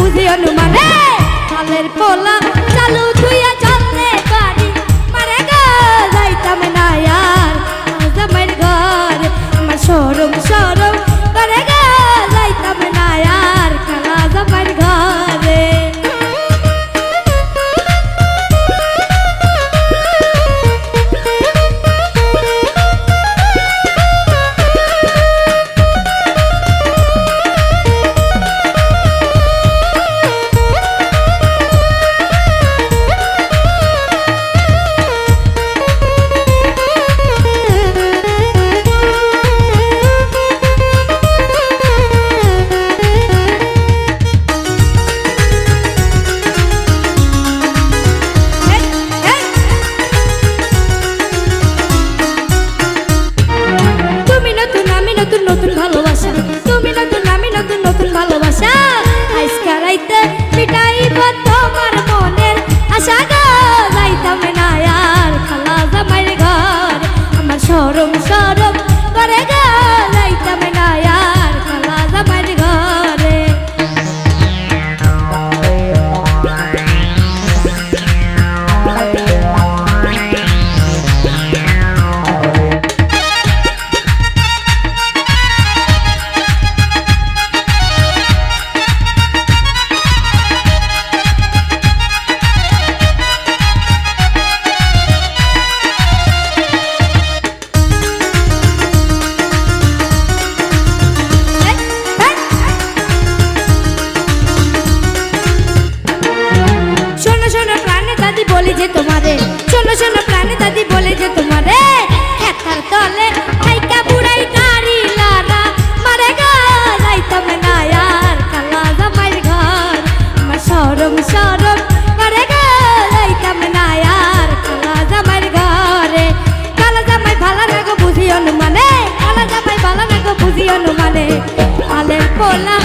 বুঝি অনুমানে কালের পোলা চালু ধুইয়া চলতে পারি মারে গো যাইতাম না আর জামাইর ঘর আমার শরম শরম করে গো যাইতাম না আর খালা জামাইর ঘরে নতুন ভালোবাসা তুমি নতুন আমি নতুন নতুন ভালোবাসা আজকে রাইতে মিটাইব তোমার মনের আশা গো যাইতাম না আর খালা জামাইর ঘর আমার শরম শরম করে গো যাইতাম না আর খালা জামাইর ঘরে বলে যে তোমারে শোনো শোনো প্রাণে দাদি বলে যে তোমারে খেতার তলে হাইকা বুড়াই গাড়ি লারা মারে গো যাইতাম না আর কালা জামাইর ঘর আমার শরম শরম করে গো যাইতাম না আর কালা জামাইর ঘরে কালা জামাই ভালো না গো বুঝি অনুমানে কালা জামাই ভালো না গো বুঝি অনুমানে কালের পোলা